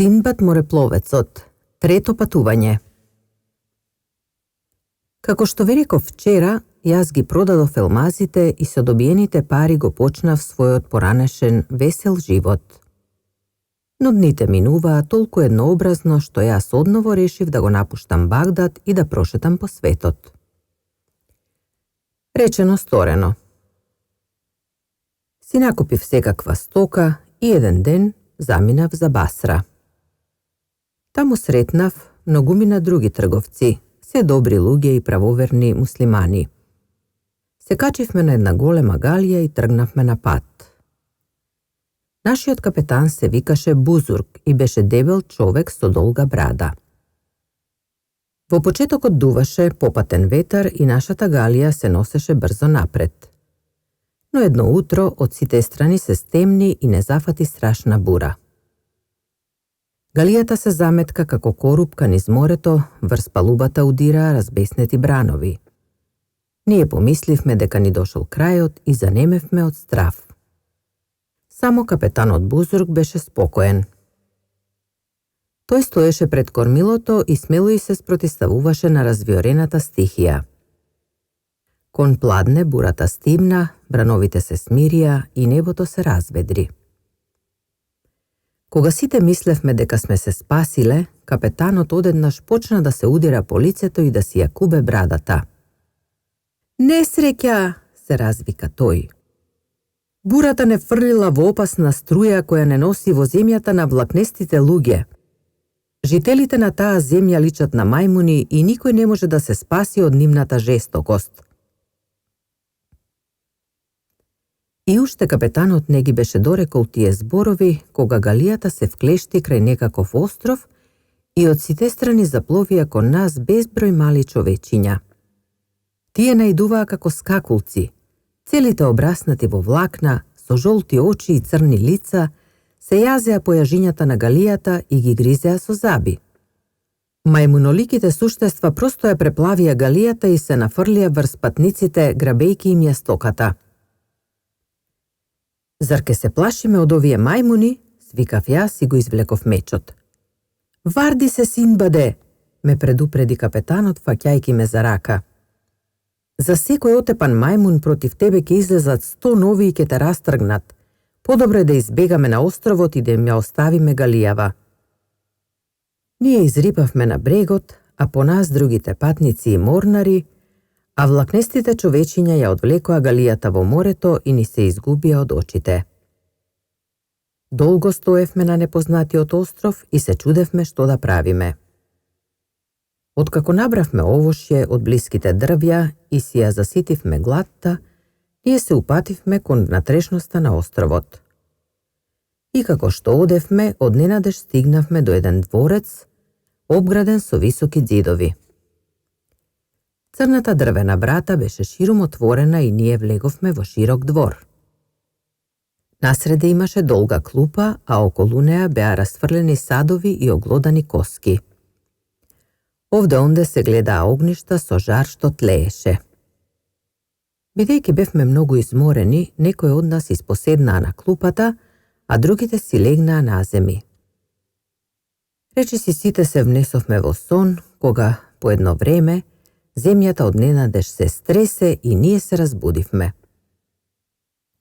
Синдбад морепловецот. Трето патување. Како што ви реков вчера, јас ги продадов елмазите и со добиените пари го почнав својот поранешен весел живот. Но дните минуваа толку еднообразно што јас одново решив да го напуштам Багдад и да прошетам по светот. Речено сторено. Си накупив секаква стока и еден ден заминав за Басра. Таму сретнав многумина други трговци, се добри луѓе и правоверни муслимани. Се качивме на една голема галија и тргнавме на пат. Нашиот капетан се викаше Бузург и беше дебел човек со долга брада. Во почетокот дуваше попатен ветар и нашата галија се носеше брзо напред. Но едно утро од сите страни се стемни и не зафати страшна бура. Галијата се заметка како корупка низ морето, врз палубата удираа разбеснети бранови. Ние помисливме дека ни дошол крајот и занемевме од страв. Само капетанот Бузург беше спокоен. Тој стоеше пред кормилото и смело и се спротиставуваше на развиорената стихија. Кон пладне бурата стимна, брановите се смирија и небото се разведри. Кога сите мислевме дека сме се спасиле, капетанот одеднаш почна да се удира по лицето и да си ја кубе брадата. "Несреќа!" се развика тој. "Бурата не фрлила во опасна струја која не носи во земјата на влакнестите луѓе. Жителите на таа земја личат на мајмуни и никој не може да се спаси од нивната жестокост." И уште капетанот не ги беше дорекол тие зборови, кога галијата се вклешти крај некаков остров и од сите страни запловија кон нас безброј мали човечиња. Тие наидуваа како скакулци, целите обраснати во влакна, со жолти очи и црни лица, се јазеа по јажињата на галијата и ги гризеа со заби. Мајмуноликите суштества просто ја преплавија галијата и се нафрлија врз патниците, грабејки им ја стоката. "Зар ке се плашиме од овие мајмуни?" свикав јас и го извлеков мечот. "Варди се, Синдбаде!" ме предупреди капетанот, фаќајки ме за рака. "За секој отепан мајмун против тебе ќе излезат 100 нови и ќе те растргнат. Подобро да избегаме на островот и да им ја оставиме галијава." Ние изрипавме на брегот, а по нас другите патници и морнари, а влакнестите човечиња ја одвлекоа галијата во морето и ни се изгубија од очите. Долго стоевме на непознатиот остров и се чудевме што да правиме. Откако набравме овошје од блиските дрвја и си ја заситивме гладта, ние се упативме кон внатрешноста на островот. И како што одевме, одненадеж стигнавме до еден дворец, обграден со високи ѕидови. Црната дрвена врата беше широм отворена и ние влеговме во широк двор. Насреде имаше долга клупа, а околу неа беа расфрлени садови и оглодани коски. Овде-онде се гледаа огништа со жар што тлееше. Бидејќи бевме многу изморени, некои од нас испоседнаа на клупата, а другите си легнаа на земи. Речиси сите се внесовме во сон, кога, по едно време, земјата одненадеж се стресе и ние се разбудивме.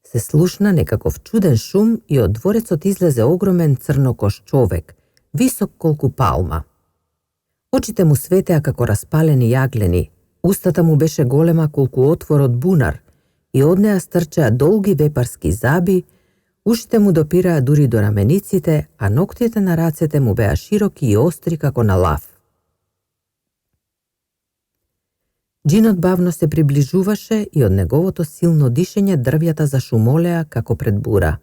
Се слушна некаков чуден шум и од дворецот излезе огромен црнокош човек, висок колку палма. Очите му светеа како распалени јаглени, устата му беше голема колку отвор од бунар и од неа стрчеа долги вепарски заби, ушите му допираа дури до рамениците, а ноктите на рацете му беа широки и остри како на лав. Џинот бавно се приближуваше и од неговото силно дишење дрвјата зашумолеа како пред бура.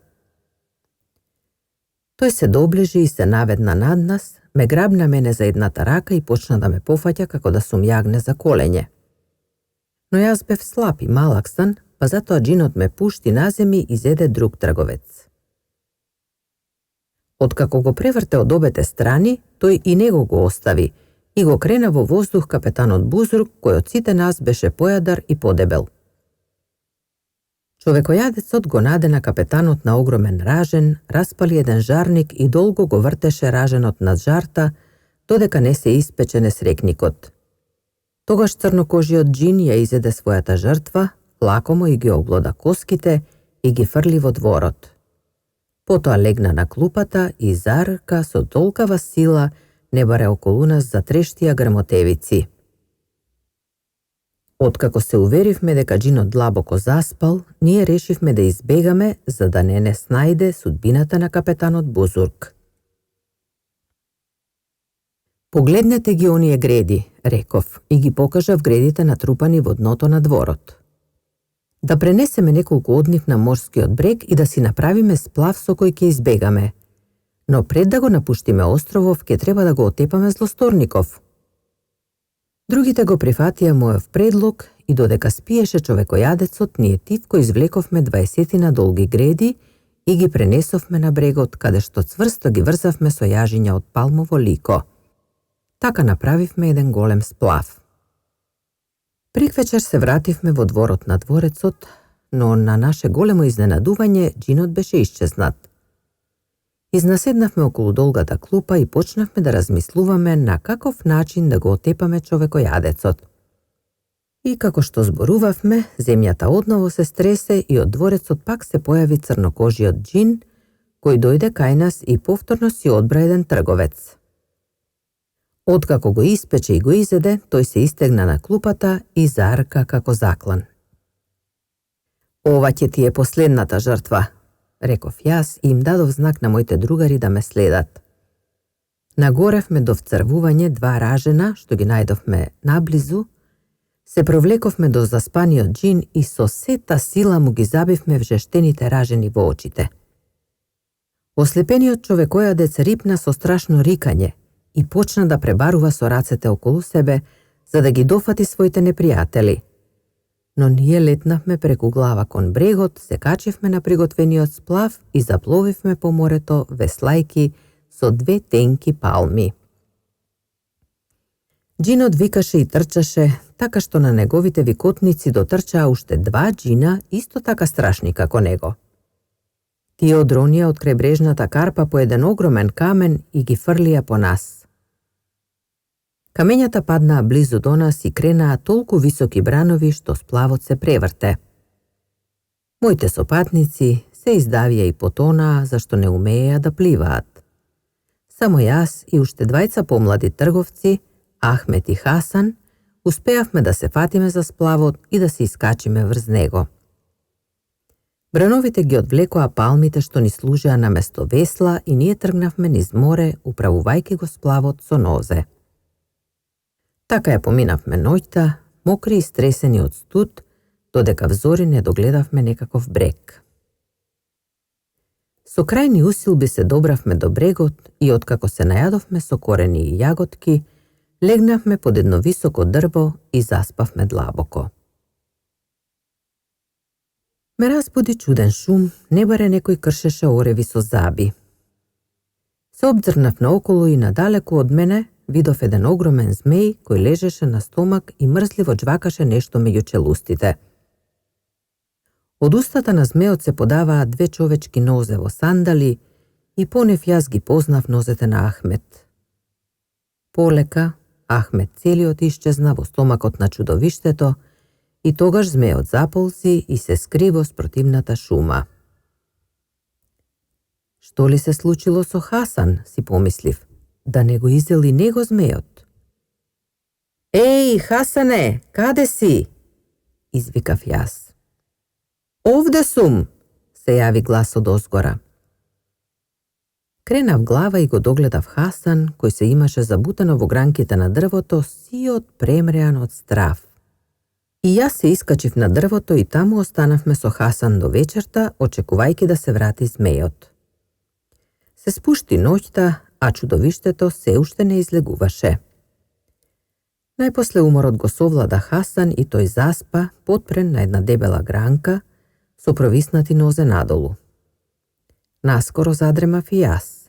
Тој се доближи и се наведна над нас, ме грабна мене за едната рака и почна да ме пофаќа како да сум јагне за колење. Но јас бев слаб и малаксан, па затоа џинот ме пушти на земи и зеде друг трговец. Откако го преврте од обете страни, тој и него го остави и го крена во воздух капетанот Бузург, кој од сите нас беше појадар и подебел. Човекојадецот го наде на капетанот на огромен ражен, распали еден жарник и долго го вртеше раженот над жарта, додека не се испече несрекникот. Тогаш црнокожиот џин ја изеде својата жртва, лакомо и ги оглода коските и ги фрли во дворот. Потоа легна на клупата и зарка со толкава сила не баре околу нас затрештија грмотевици. Откако се уверивме дека џинот длабоко заспал, ние решивме да избегаме за да не снајде судбината на капетанот Бузург. Погледнете ги оние греди, реков, и ги покажав гредите натрупани во дното на дворот. Да пренесеме неколку од нив на морскиот брег и да си направиме сплав со кој ќе избегаме. Но пред да го напуштиме островов, ќе треба да го отепаме злосторников. Другите го прифатија мојов предлог и додека спиеше човекојадецот, ние тивко извлековме 20 долги греди и ги пренесовме на брегот, каде што цврсто ги врзавме со јажиња од палмово лико. Така направивме еден голем сплав. Приквечер се вративме во дворот на дворецот, но на наше големо изненадување џинот беше исчезнат. Изнаседнавме околу долгата клупа и почнавме да размислуваме на каков начин да го отепаме човекојадецот. И како што зборувавме, земјата одново се стресе и од дворецот пак се појави црнокожиот џин, кој дојде кај нас и повторно си одбра еден трговец. Откако го испече и го изеде, тој се истегна на клупата и зарка како заклан. Ова ќе ти е последната жртва, реков јас и им дадов знак на моите другари да ме следат. Нагоревме до вцрвување 2 ражена, што ги најдовме наблизу, се провлековме до заспаниот џин и со сета сила му ги забивме вжештените ражени во очите. Ослепениот човекојадец рипна со страшно рикање и почна да пребарува со рацете околу себе, за да ги дофати своите непријатели. Но ние летнавме преку глава кон брегот, се качивме на приготвениот сплав и запловивме по морето веслајки со 2 тенки палми. Џинот викаше и трчаше, така што на неговите викотници дотрчаа уште 2 џина, исто така страшни како него. Тие одронија од крајбрежната карпа по еден огромен камен и ги фрлија по нас. Камењата паднаа близу до нас и кренаа толку високи бранови што сплавот се преврте. Моите сопатници се издавија и потонаа, зашто не умееја да пливаат. Само јас и уште 2 помлади трговци, Ахмет и Хасан, успеавме да се фатиме за сплавот и да се искачиме врз него. Брановите ги одвлекоа палмите што ни служеа на место весла и ние тргнавме низ море, управувајќи го сплавот со нозе. Така ја поминавме ноќта, мокри и стресени од студ, додека взори не догледавме некаков брег. Со крајни усилби се добравме до брегот и откако се најадовме со корени и јаготки, легнавме под едно високо дрво и заспавме длабоко. Ме разбуди чуден шум, небаре некој кршеше ореви со заби. Се обзрнав наоколу и надалеку од мене видов еден огромен змеј кој лежеше на стомак и мрзливо џвакаше нешто меѓу челустите. Од устата на змеот се подаваа 2 човечки нозе во сандали и понев јас ги познав нозете на Ахмет. Полека, Ахмет целиот исчезна во стомакот на чудовиштето и тогаш змеот заползи и се скри во спротивната шума. Што ли се случило со Хасан, си помислив, да не го изели него змеот? Еј, Хасане, каде си? Извикав јас. Овде сум, се јави глас од озгора. Кренав глава и го догледав Хасан, кој се имаше забутано во гранките на дрвото, сиот премреан од страв. И јас се искачив на дрвото и таму останавме со Хасан до вечерта, очекувајќи да се врати змејот. Се спушти ноќта, а чудовиштето се уште не излегуваше. Најпосле уморот го совлада Хасан и тој заспа, потпрен на една дебела гранка, со провиснати нозе надолу. Наскоро задремав и јас.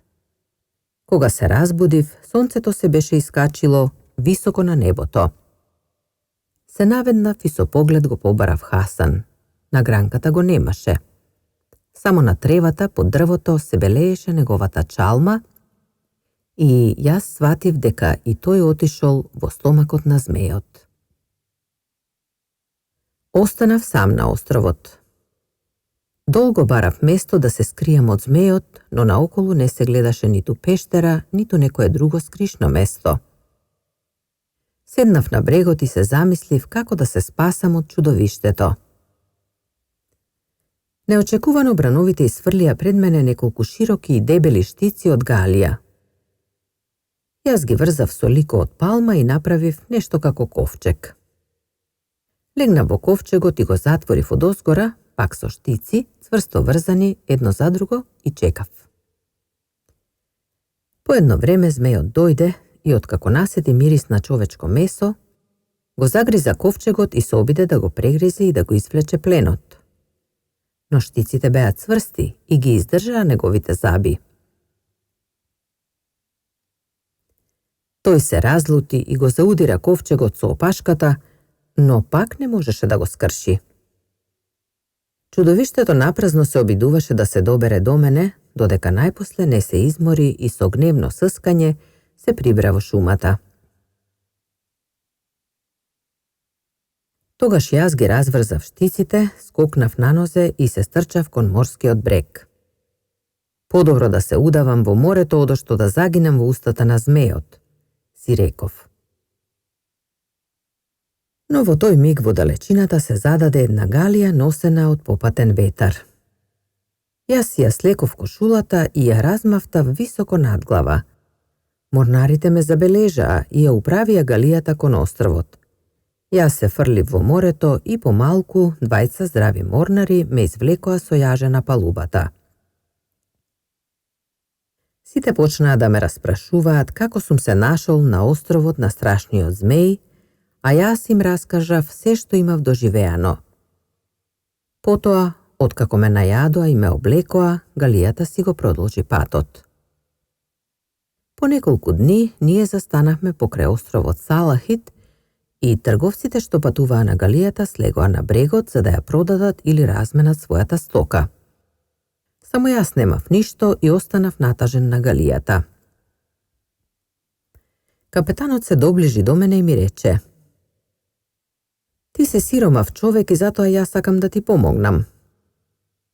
Кога се разбудив, сонцето се беше искачило високо на небото. Се наведнав и со поглед го побарав Хасан. на гранката го немаше. Само на тревата под дрвото се белееше неговата чалма и јас сватив дека и тој отишол во стомакот на змејот. Останав сам на островот. Долго барав место да се скријам од змејот, но наоколу не се гледаше ниту пештера, ниту некое друго скришно место. Седнав на брегот и се замислив како да се спасам од чудовиштето. Неочекувано брановите изфрлија пред мене неколку широки и дебели штици од галија. Јас ги врзав со лико од палма и направив нешто како ковчег. Легнав во ковчегот и го затворив одозгора, пак со штици, цврсто врзани едно за друго, и чекав. По едно време змејот дојде и откако насети мирис на човечко месо, го загриза ковчегот и се обиде да го прегризе и да го извлече пленот. Но штиците беа цврсти и ги издржаа неговите заби. Тој се разлути и го заудира ковчегот со опашката, но пак не можеше да го скрши. Чудовиштето напразно се обидуваше да се добере до мене, додека најпосле не се измори и со гневно съскање се прибра во шумата. Тогаш јас ги разврзав штиците, скокнав на нозе и се стрчав кон морскиот брег. Подобро да се удавам во морето одошто да загинам во устата на змејот, си реков. Но во тој миг во далечината се зададе една галија носена од попатен ветар. Јас ја слеков кошулата и ја размавтав високо над глава. Морнарите ме забележаа и ја управија галијата кон островот. Јас се фрлив во морето и помалку двајца здрави морнари ме извлекоа со јаже на палубата. Сите почнаа да ме распрашуваат како сум се нашол на островот на страшниот змеј, а јас им раскажав се што имав доживеано. Потоа, откако ме најадоа и ме облекоа, галијата си го продолжи патот. По неколку дни ние застанавме покрај островот Салахит и трговците што патуваа на галијата слегоа на брегот за да ја продадат или разменат својата стока. Само јас немав ништо и останав натажен на галијата. Капетанот се доближи до мене и ми рече: "Ти се сиромав човек и затоа јас сакам да ти помогнам.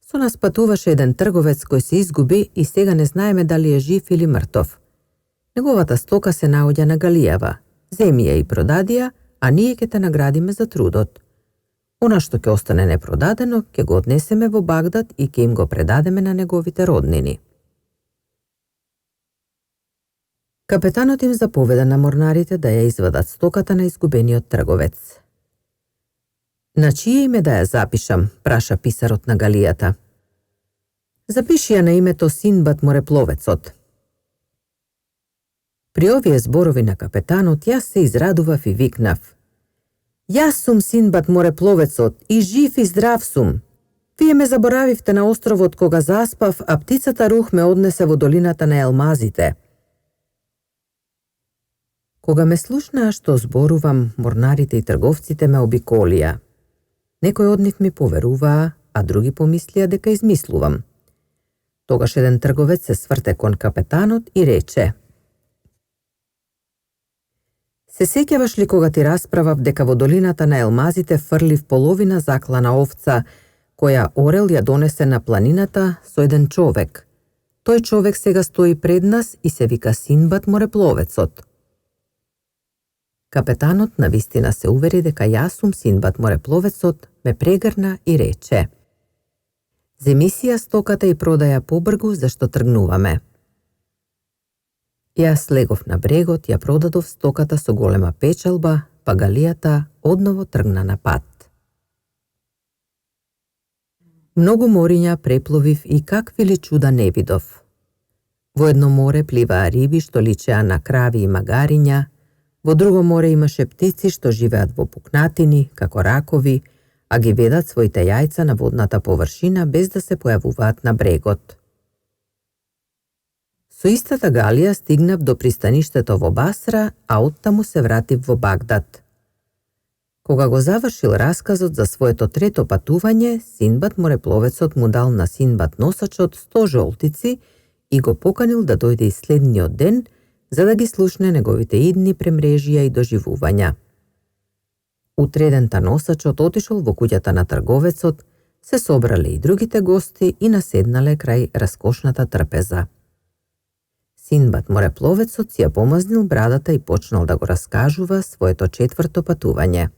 Со нас патуваше еден трговец кој се изгуби и сега не знаеме дали е жив или мртов. Неговата стока се наоѓа на галијава. Земи ја и продадија, а ние ќе те наградиме за трудот. Она што ќе остане непродадено, ќе го однесеме во Багдад и ќе им го предадеме на неговите роднини." Капетанот им заповеда на морнарите да ја извадат стоката на изгубениот трговец. "На чие име да ја запишам?" праша писарот на галијата. "Запиши ја на името Синдбад морепловецот." При овие зборови на капетанот јас се израдував и викнав: "Јас сум Синдбад морепловецот и жив и здрав сум. Вие ме заборавивте на островот кога заспав, а птицата Рух ме однесе во долината на елмазите." Кога ме слушнаа што зборувам, морнарите и трговците ме обиколија. Некои од нив ми поверуваа, а други помислија дека измислувам. Тогаш еден трговец се сврте кон капетанот и рече: "Се сеќаваш ли кога ти расправав дека во долината на елмазите фрлив половина заклана овца, која орел ја донесе на планината со еден човек? Тој човек сега стои пред нас и се вика Синдбад морепловецот." Капетанот навистина се увери дека јас сум Синдбад морепловецот, ме прегрна и рече: "Земи си ја стоката и продаја побргу зашто тргнуваме." Јас легов на брегот, ја продадов стоката со голема печалба, па галијата одново тргна на пат. Многу мориња препловив и какви ли чуда не видов. Во едно море пливаа риби што личеа на крави и магариња, во друго море имаше птици што живеат во пукнатини, како ракови, а ги ведат своите јајца на водната површина без да се појавуваат на брегот. Со истата галија стигнав до пристаништето во Басра, а оттаму се вратив во Багдад. Кога го завршил расказот за своето трето патување, Синдбад морепловецот му дал на Синдбад носачот 100 жолтици и го поканил да дојде и следниот ден, за да ги слушне неговите идни премрежија и доживувања. Утредента носачот отишол во куќата на трговецот, се собрале и другите гости и наседнале крај раскошната трпеза. Синдбад морепловецот си ја помазнил брадата и почнал да го раскажува своето четврто патување.